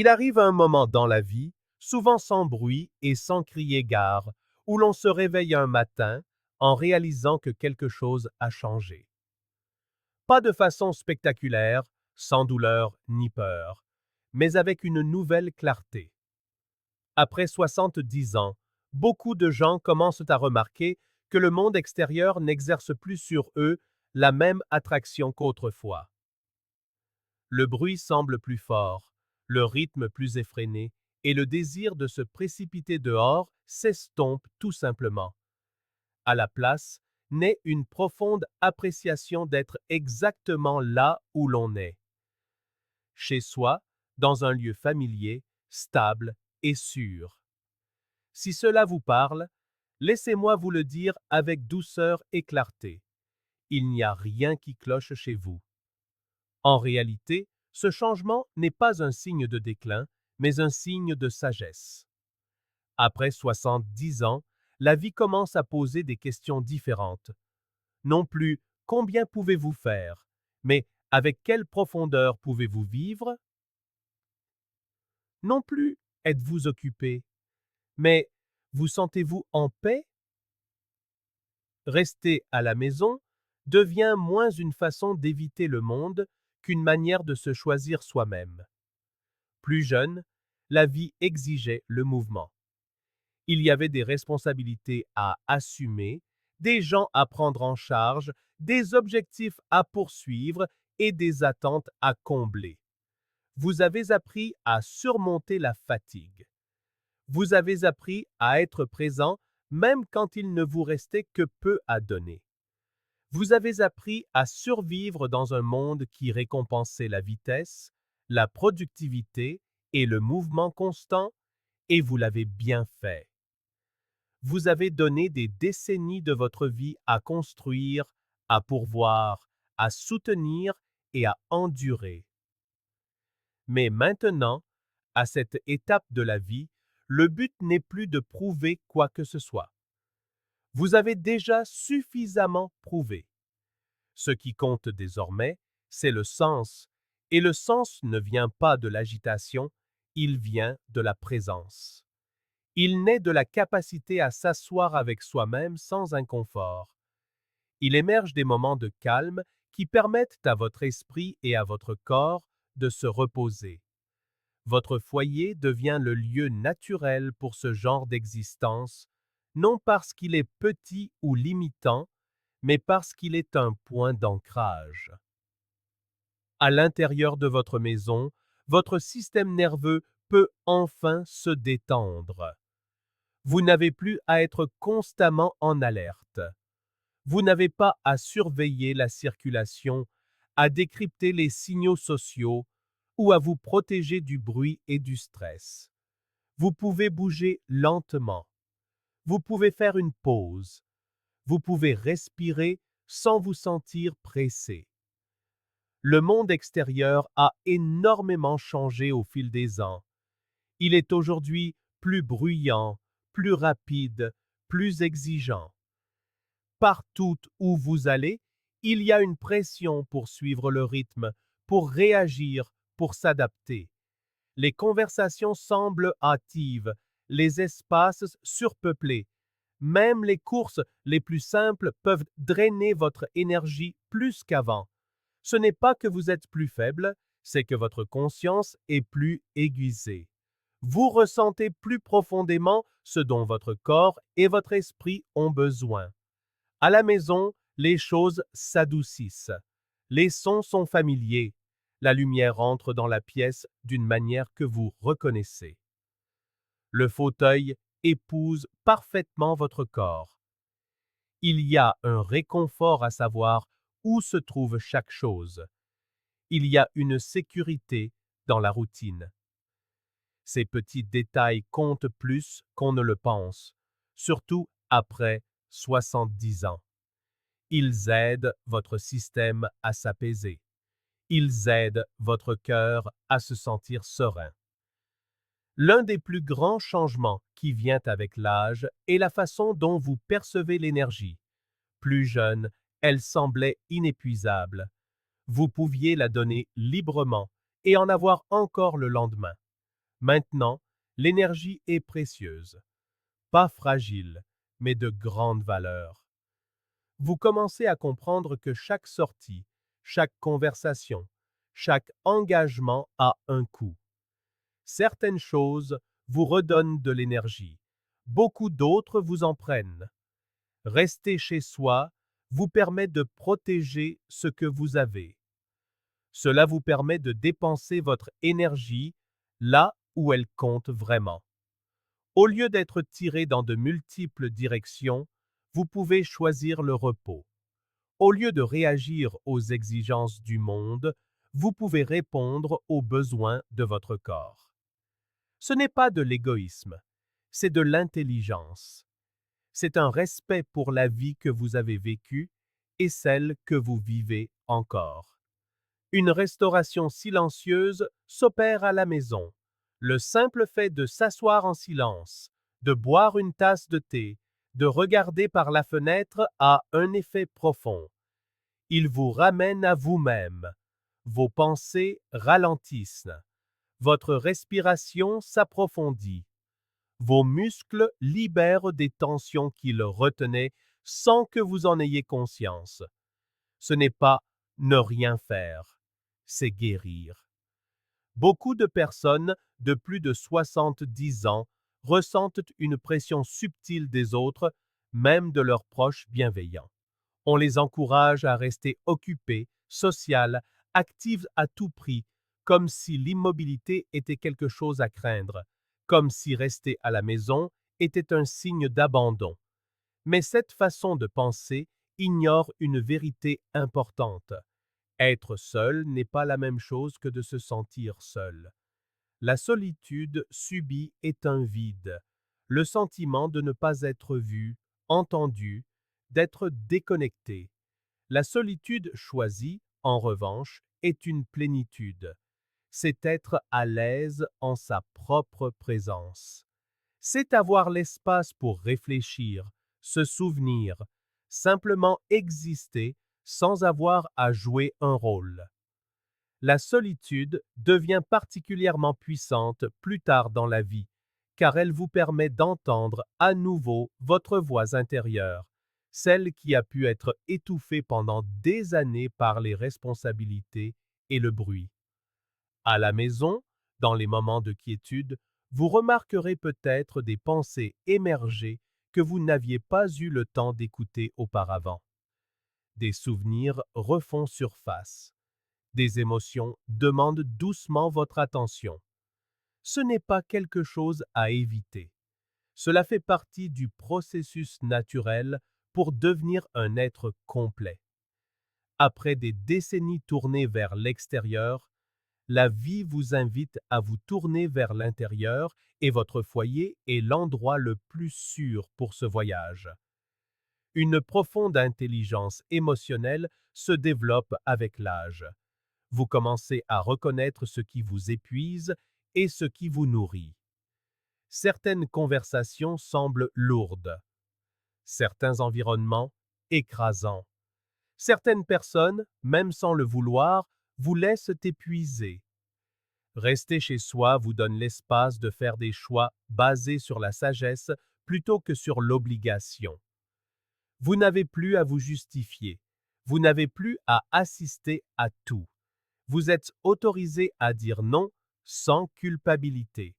Il arrive un moment dans la vie, souvent sans bruit et sans crier gare, où l'on se réveille un matin en réalisant que quelque chose a changé. Pas de façon spectaculaire, sans douleur ni peur, mais avec une nouvelle clarté. Après 70 ans, beaucoup de gens commencent à remarquer que le monde extérieur n'exerce plus sur eux la même attraction qu'autrefois. Le bruit semble plus fort, le rythme plus effréné, et le désir de se précipiter dehors s'estompe tout simplement. À la place, naît une profonde appréciation d'être exactement là où l'on est. Chez soi, dans un lieu familier, stable et sûr. Si cela vous parle, laissez-moi vous le dire avec douceur et clarté. Il n'y a rien qui cloche chez vous. En réalité, ce changement n'est pas un signe de déclin, mais un signe de sagesse. Après 70 ans, la vie commence à poser des questions différentes. Non plus combien pouvez-vous faire, mais avec quelle profondeur pouvez-vous vivre? Non plus êtes-vous occupé, mais vous sentez-vous en paix? Rester à la maison devient moins une façon d'éviter le monde qu'une manière de se choisir soi-même. Plus jeune, la vie exigeait le mouvement. Il y avait des responsabilités à assumer, des gens à prendre en charge, des objectifs à poursuivre et des attentes à combler. Vous avez appris à surmonter la fatigue. Vous avez appris à être présent même quand il ne vous restait que peu à donner. Vous avez appris à survivre dans un monde qui récompensait la vitesse, la productivité et le mouvement constant, et vous l'avez bien fait. Vous avez donné des décennies de votre vie à construire, à pourvoir, à soutenir et à endurer. Mais maintenant, à cette étape de la vie, le but n'est plus de prouver quoi que ce soit. Vous avez déjà suffisamment prouvé. Ce qui compte désormais, c'est le sens, et le sens ne vient pas de l'agitation, il vient de la présence. Il naît de la capacité à s'asseoir avec soi-même sans inconfort. Il émerge des moments de calme qui permettent à votre esprit et à votre corps de se reposer. Votre foyer devient le lieu naturel pour ce genre d'existence, non parce qu'il est petit ou limitant, mais parce qu'il est un point d'ancrage. À l'intérieur de votre maison, votre système nerveux peut enfin se détendre. Vous n'avez plus à être constamment en alerte. Vous n'avez pas à surveiller la circulation, à décrypter les signaux sociaux ou à vous protéger du bruit et du stress. Vous pouvez bouger lentement. Vous pouvez faire une pause. Vous pouvez respirer sans vous sentir pressé. Le monde extérieur a énormément changé au fil des ans. Il est aujourd'hui plus bruyant, plus rapide, plus exigeant. Partout où vous allez, il y a une pression pour suivre le rythme, pour réagir, pour s'adapter. Les conversations semblent hâtives, les espaces surpeuplés. Même les courses les plus simples peuvent drainer votre énergie plus qu'avant. Ce n'est pas que vous êtes plus faible, c'est que votre conscience est plus aiguisée. Vous ressentez plus profondément ce dont votre corps et votre esprit ont besoin. À la maison, les choses s'adoucissent. Les sons sont familiers. La lumière entre dans la pièce d'une manière que vous reconnaissez. Le fauteuil épouse parfaitement votre corps. Il y a un réconfort à savoir où se trouve chaque chose. Il y a une sécurité dans la routine. Ces petits détails comptent plus qu'on ne le pense, surtout après 70 ans. Ils aident votre système à s'apaiser. Ils aident votre cœur à se sentir serein. L'un des plus grands changements qui vient avec l'âge est la façon dont vous percevez l'énergie. Plus jeune, elle semblait inépuisable. Vous pouviez la donner librement et en avoir encore le lendemain. Maintenant, l'énergie est précieuse, pas fragile, mais de grande valeur. Vous commencez à comprendre que chaque sortie, chaque conversation, chaque engagement a un coût. Certaines choses vous redonnent de l'énergie, beaucoup d'autres vous en prennent. Rester chez soi vous permet de protéger ce que vous avez. Cela vous permet de dépenser votre énergie là où elle compte vraiment. Au lieu d'être tiré dans de multiples directions, vous pouvez choisir le repos. Au lieu de réagir aux exigences du monde, vous pouvez répondre aux besoins de votre corps. Ce n'est pas de l'égoïsme, c'est de l'intelligence. C'est un respect pour la vie que vous avez vécue et celle que vous vivez encore. Une restauration silencieuse s'opère à la maison. Le simple fait de s'asseoir en silence, de boire une tasse de thé, de regarder par la fenêtre a un effet profond. Il vous ramène à vous-même. Vos pensées ralentissent. Votre respiration s'approfondit. Vos muscles libèrent des tensions qui le retenaient sans que vous en ayez conscience. Ce n'est pas ne rien faire, c'est guérir. Beaucoup de personnes de plus de 70 ans ressentent une pression subtile des autres, même de leurs proches bienveillants. On les encourage à rester occupées, sociales, actives à tout prix, comme si l'immobilité était quelque chose à craindre, comme si rester à la maison était un signe d'abandon. Mais cette façon de penser ignore une vérité importante. Être seul n'est pas la même chose que de se sentir seul. La solitude subie est un vide, le sentiment de ne pas être vu, entendu, d'être déconnecté. La solitude choisie, en revanche, est une plénitude. C'est être à l'aise en sa propre présence. C'est avoir l'espace pour réfléchir, se souvenir, simplement exister sans avoir à jouer un rôle. La solitude devient particulièrement puissante plus tard dans la vie, car elle vous permet d'entendre à nouveau votre voix intérieure, celle qui a pu être étouffée pendant des années par les responsabilités et le bruit. À la maison, dans les moments de quiétude, vous remarquerez peut-être des pensées émerger que vous n'aviez pas eu le temps d'écouter auparavant. Des souvenirs refont surface. Des émotions demandent doucement votre attention. Ce n'est pas quelque chose à éviter. Cela fait partie du processus naturel pour devenir un être complet. Après des décennies tournées vers l'extérieur, la vie vous invite à vous tourner vers l'intérieur et votre foyer est l'endroit le plus sûr pour ce voyage. Une profonde intelligence émotionnelle se développe avec l'âge. Vous commencez à reconnaître ce qui vous épuise et ce qui vous nourrit. Certaines conversations semblent lourdes, certains environnements écrasants. Certaines personnes, même sans le vouloir, vous laissent épuiser. Rester chez soi vous donne l'espace de faire des choix basés sur la sagesse plutôt que sur l'obligation. Vous n'avez plus à vous justifier. Vous n'avez plus à assister à tout. Vous êtes autorisé à dire non sans culpabilité.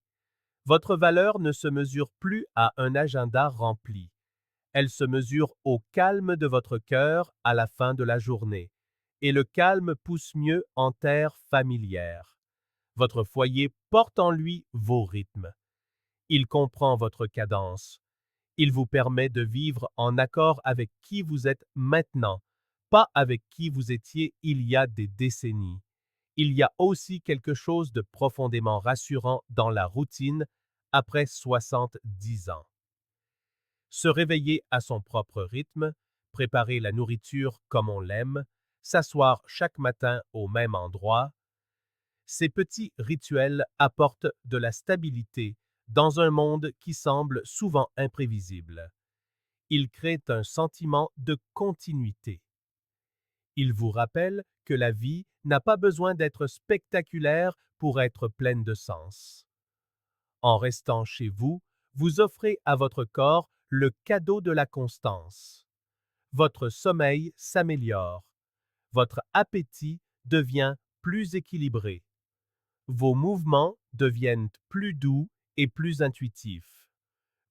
Votre valeur ne se mesure plus à un agenda rempli. Elle se mesure au calme de votre cœur à la fin de la journée. Et le calme pousse mieux en terre familière. Votre foyer porte en lui vos rythmes. Il comprend votre cadence. Il vous permet de vivre en accord avec qui vous êtes maintenant, pas avec qui vous étiez il y a des décennies. Il y a aussi quelque chose de profondément rassurant dans la routine après 70 ans. Se réveiller à son propre rythme, préparer la nourriture comme on l'aime, s'asseoir chaque matin au même endroit, ces petits rituels apportent de la stabilité dans un monde qui semble souvent imprévisible. Ils créent un sentiment de continuité. Ils vous rappellent que la vie n'a pas besoin d'être spectaculaire pour être pleine de sens. En restant chez vous, vous offrez à votre corps le cadeau de la constance. Votre sommeil s'améliore. Votre appétit devient plus équilibré. Vos mouvements deviennent plus doux et plus intuitifs.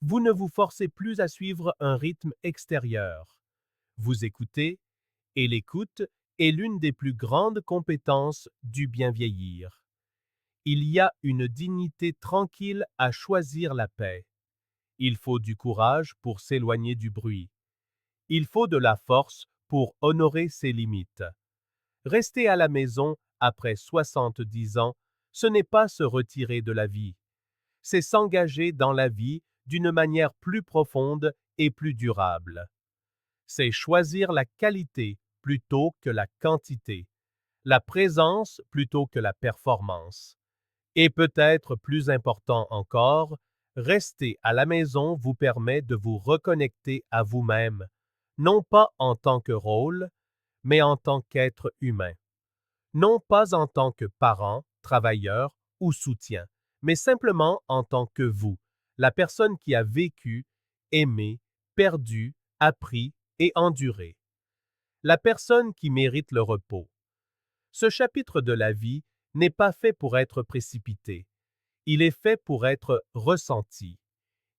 Vous ne vous forcez plus à suivre un rythme extérieur. Vous écoutez, et l'écoute est l'une des plus grandes compétences du bien vieillir. Il y a une dignité tranquille à choisir la paix. Il faut du courage pour s'éloigner du bruit. Il faut de la force pour honorer ses limites. Rester à la maison après 70 ans, ce n'est pas se retirer de la vie. C'est s'engager dans la vie d'une manière plus profonde et plus durable. C'est choisir la qualité plutôt que la quantité, la présence plutôt que la performance. Et peut-être plus important encore, rester à la maison vous permet de vous reconnecter à vous-même, non pas en tant que rôle, mais en tant qu'être humain. Non pas en tant que parent, travailleur ou soutien, mais simplement en tant que vous, la personne qui a vécu, aimé, perdu, appris et enduré. La personne qui mérite le repos. Ce chapitre de la vie n'est pas fait pour être précipité. Il est fait pour être ressenti.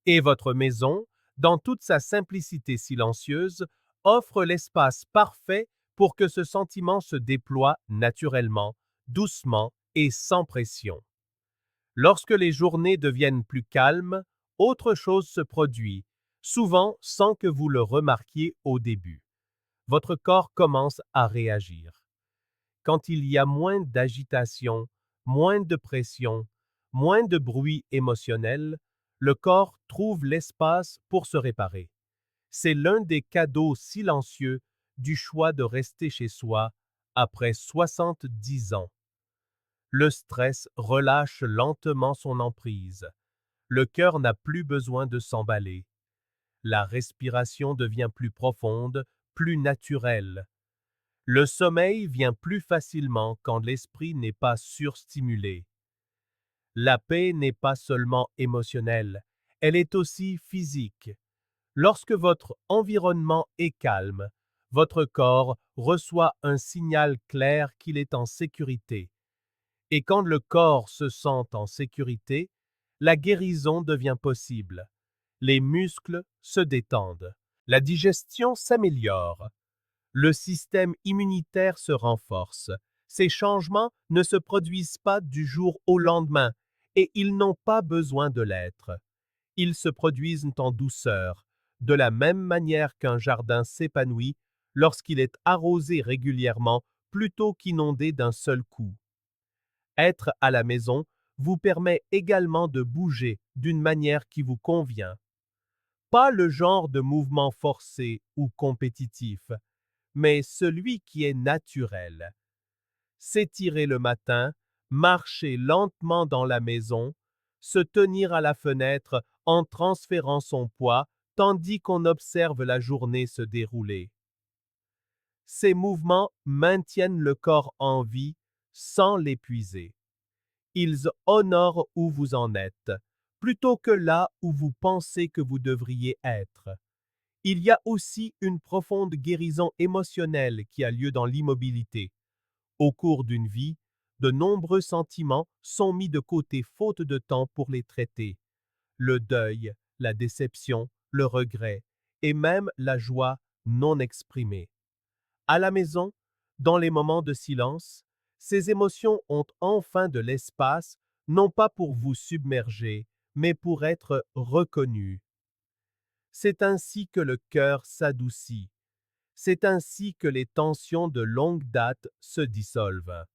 Et votre maison, dans toute sa simplicité silencieuse, offre l'espace parfait pour que ce sentiment se déploie naturellement, doucement et sans pression. Lorsque les journées deviennent plus calmes, autre chose se produit, souvent sans que vous le remarquiez au début. Votre corps commence à réagir. Quand il y a moins d'agitation, moins de pression, moins de bruit émotionnel, le corps trouve l'espace pour se réparer. C'est l'un des cadeaux silencieux du choix de rester chez soi après 70 ans. Le stress relâche lentement son emprise. Le cœur n'a plus besoin de s'emballer. La respiration devient plus profonde, plus naturelle. Le sommeil vient plus facilement quand l'esprit n'est pas surstimulé. La paix n'est pas seulement émotionnelle, elle est aussi physique. Lorsque votre environnement est calme, votre corps reçoit un signal clair qu'il est en sécurité. Et quand le corps se sent en sécurité, la guérison devient possible. Les muscles se détendent. La digestion s'améliore. Le système immunitaire se renforce. Ces changements ne se produisent pas du jour au lendemain et ils n'ont pas besoin de l'être. Ils se produisent en douceur, de la même manière qu'un jardin s'épanouit lorsqu'il est arrosé régulièrement plutôt qu'inondé d'un seul coup. Être à la maison vous permet également de bouger d'une manière qui vous convient. Pas le genre de mouvement forcé ou compétitif, mais celui qui est naturel. S'étirer le matin, marcher lentement dans la maison, se tenir à la fenêtre en transférant son poids tandis qu'on observe la journée se dérouler. Ces mouvements maintiennent le corps en vie sans l'épuiser. Ils honorent où vous en êtes, plutôt que là où vous pensez que vous devriez être. Il y a aussi une profonde guérison émotionnelle qui a lieu dans l'immobilité. Au cours d'une vie, de nombreux sentiments sont mis de côté faute de temps pour les traiter. Le deuil, la déception, le regret et même la joie non exprimée. À la maison, dans les moments de silence, ces émotions ont enfin de l'espace, non pas pour vous submerger, mais pour être reconnues. C'est ainsi que le cœur s'adoucit. C'est ainsi que les tensions de longue date se dissolvent.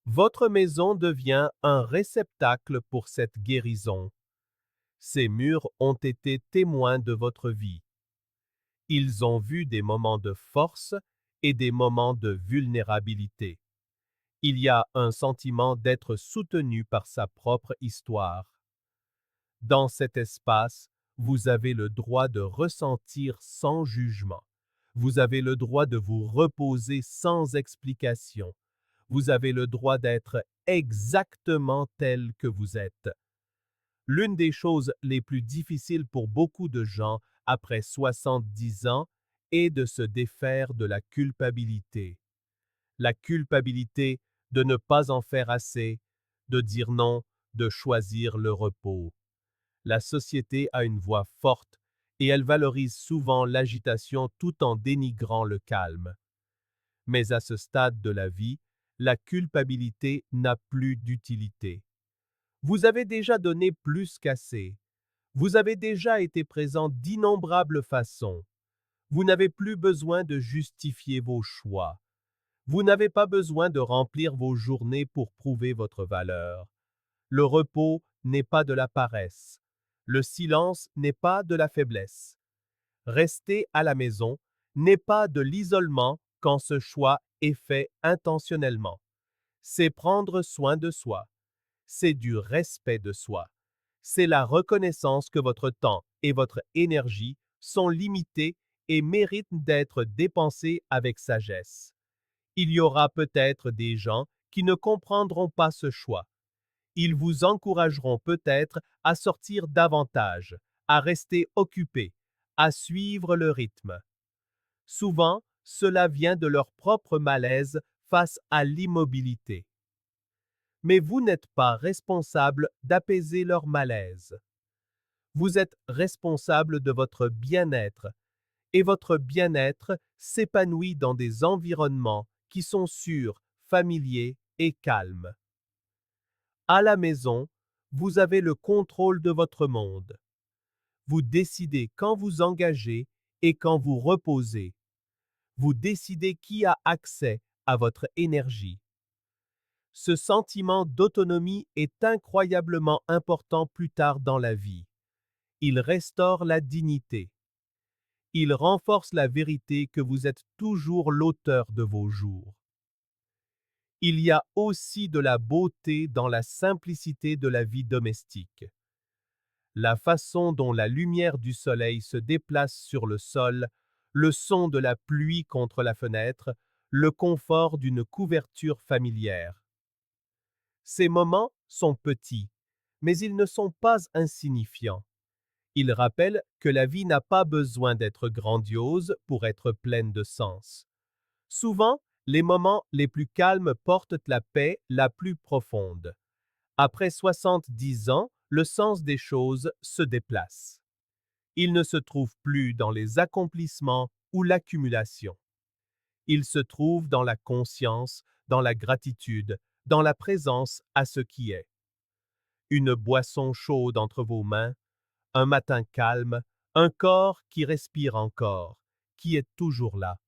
Votre maison devient un réceptacle pour cette guérison. Ces murs ont été témoins de votre vie. Ils ont vu des moments de force et des moments de vulnérabilité. Il y a un sentiment d'être soutenu par sa propre histoire. Dans cet espace, vous avez le droit de ressentir sans jugement. Vous avez le droit de vous reposer sans explication. Vous avez le droit d'être exactement tel que vous êtes. L'une des choses les plus difficiles pour beaucoup de gens après 70 ans est de se défaire de la culpabilité. La culpabilité de ne pas en faire assez, de dire non, de choisir le repos. La société a une voix forte et elle valorise souvent l'agitation tout en dénigrant le calme. Mais à ce stade de la vie, la culpabilité n'a plus d'utilité. Vous avez déjà donné plus qu'assez. Vous avez déjà été présent d'innombrables façons. Vous n'avez plus besoin de justifier vos choix. Vous n'avez pas besoin de remplir vos journées pour prouver votre valeur. Le repos n'est pas de la paresse. Le silence n'est pas de la faiblesse. Rester à la maison n'est pas de l'isolement quand ce choix est fait intentionnellement. C'est prendre soin de soi. C'est du respect de soi. C'est la reconnaissance que votre temps et votre énergie sont limités et méritent d'être dépensés avec sagesse. Il y aura peut-être des gens qui ne comprendront pas ce choix. Ils vous encourageront peut-être à sortir davantage, à rester occupé, à suivre le rythme. Souvent, cela vient de leur propre malaise face à l'immobilité. Mais vous n'êtes pas responsable d'apaiser leur malaise. Vous êtes responsable de votre bien-être, et votre bien-être s'épanouit dans des environnements qui sont sûrs, familiers et calmes. À la maison, vous avez le contrôle de votre monde. Vous décidez quand vous engagez et quand vous reposez. Vous décidez qui a accès à votre énergie. Ce sentiment d'autonomie est incroyablement important plus tard dans la vie. Il restaure la dignité. Il renforce la vérité que vous êtes toujours l'auteur de vos jours. Il y a aussi de la beauté dans la simplicité de la vie domestique. La façon dont la lumière du soleil se déplace sur le sol, le son de la pluie contre la fenêtre, le confort d'une couverture familière. Ces moments sont petits, mais ils ne sont pas insignifiants. Ils rappellent que la vie n'a pas besoin d'être grandiose pour être pleine de sens. Souvent, les moments les plus calmes portent la paix la plus profonde. Après 70 ans, le sens des choses se déplace. Il ne se trouve plus dans les accomplissements ou l'accumulation. Il se trouve dans la conscience, dans la gratitude, dans la présence à ce qui est. Une boisson chaude entre vos mains, un matin calme, un corps qui respire encore, qui est toujours là.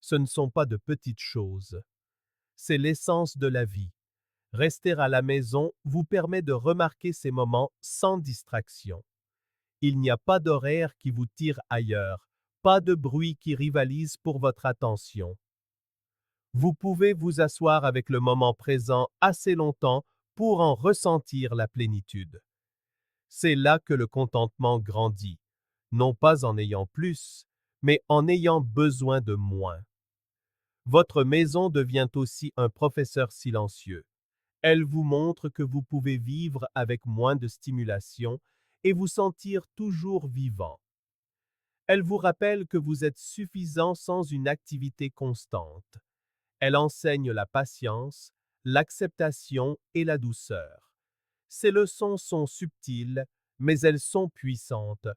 Ce ne sont pas de petites choses. C'est l'essence de la vie. Rester à la maison vous permet de remarquer ces moments sans distraction. Il n'y a pas d'horaire qui vous tire ailleurs, pas de bruit qui rivalise pour votre attention. Vous pouvez vous asseoir avec le moment présent assez longtemps pour en ressentir la plénitude. C'est là que le contentement grandit, non pas en ayant plus, mais en ayant besoin de moins. Votre maison devient aussi un professeur silencieux. Elle vous montre que vous pouvez vivre avec moins de stimulation et vous sentir toujours vivant. Elle vous rappelle que vous êtes suffisant sans une activité constante. Elle enseigne la patience, l'acceptation et la douceur. Ces leçons sont subtiles, mais elles sont puissantes.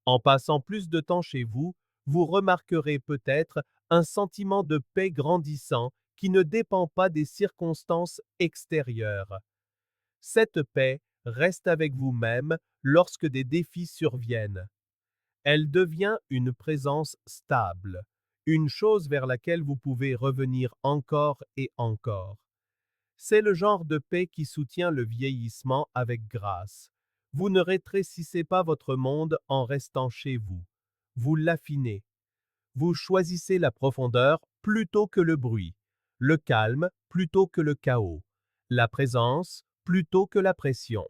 En passant plus de temps chez vous, vous remarquerez peut-être un sentiment de paix grandissant qui ne dépend pas des circonstances extérieures. Cette paix reste avec vous-même lorsque des défis surviennent. Elle devient une présence stable, une chose vers laquelle vous pouvez revenir encore et encore. C'est le genre de paix qui soutient le vieillissement avec grâce. Vous ne rétrécissez pas votre monde en restant chez vous. Vous l'affinez. Vous choisissez la profondeur plutôt que le bruit, le calme plutôt que le chaos, la présence plutôt que la pression.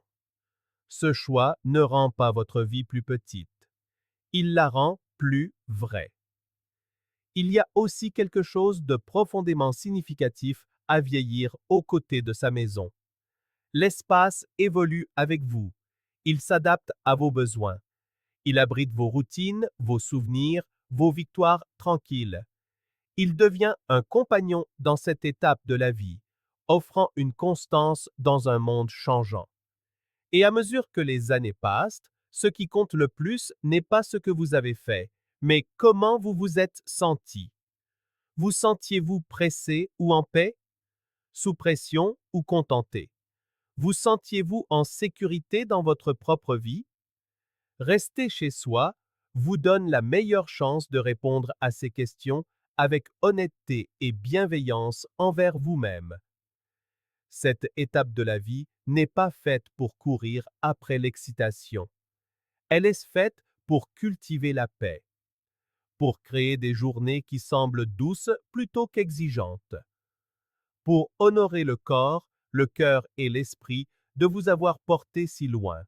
Ce choix ne rend pas votre vie plus petite. Il la rend plus vraie. Il y a aussi quelque chose de profondément significatif à vieillir aux côtés de sa maison. L'espace évolue avec vous Il s'adapte à vos besoins. Il abrite vos routines, vos souvenirs, vos victoires tranquilles. Il devient un compagnon dans cette étape de la vie, offrant une constance dans un monde changeant. Et à mesure que les années passent, ce qui compte le plus n'est pas ce que vous avez fait, mais comment vous vous êtes senti. Vous sentiez-vous pressé ou en paix, sous pression ou contenté? Vous sentiez-vous en sécurité dans votre propre vie? Rester chez soi vous donne la meilleure chance de répondre à ces questions avec honnêteté et bienveillance envers vous-même. Cette étape de la vie n'est pas faite pour courir après l'excitation. Elle est faite pour cultiver la paix, pour créer des journées qui semblent douces plutôt qu'exigeantes, pour honorer le corps, le cœur et l'esprit de vous avoir porté si loin.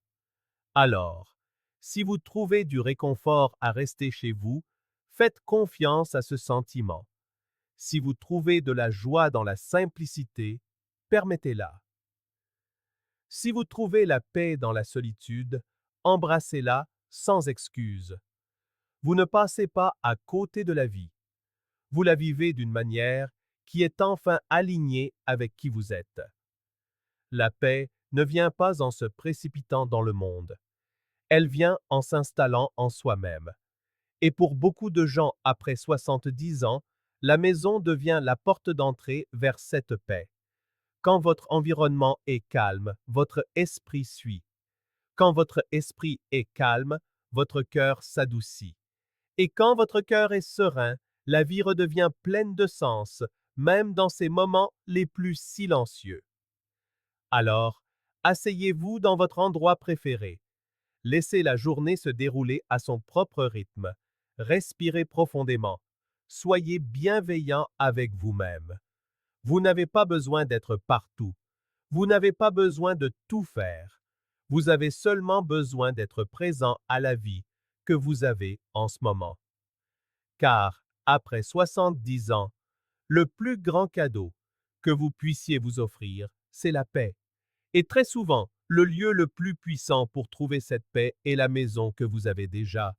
Alors, si vous trouvez du réconfort à rester chez vous, faites confiance à ce sentiment. Si vous trouvez de la joie dans la simplicité, permettez-la. Si vous trouvez la paix dans la solitude, embrassez-la sans excuse. Vous ne passez pas à côté de la vie. Vous la vivez d'une manière qui est enfin alignée avec qui vous êtes. La paix ne vient pas en se précipitant dans le monde. Elle vient en s'installant en soi-même. Et pour beaucoup de gens après 70 ans, la maison devient la porte d'entrée vers cette paix. Quand votre environnement est calme, votre esprit suit. Quand votre esprit est calme, votre cœur s'adoucit. Et quand votre cœur est serein, la vie redevient pleine de sens, même dans ces moments les plus silencieux. Alors, asseyez-vous dans votre endroit préféré. Laissez la journée se dérouler à son propre rythme. Respirez profondément. Soyez bienveillant avec vous-même. Vous n'avez pas besoin d'être partout. Vous n'avez pas besoin de tout faire. Vous avez seulement besoin d'être présent à la vie que vous avez en ce moment. Car, après 70 ans, le plus grand cadeau que vous puissiez vous offrir, c'est la paix. Et très souvent, le lieu le plus puissant pour trouver cette paix est la maison que vous avez déjà.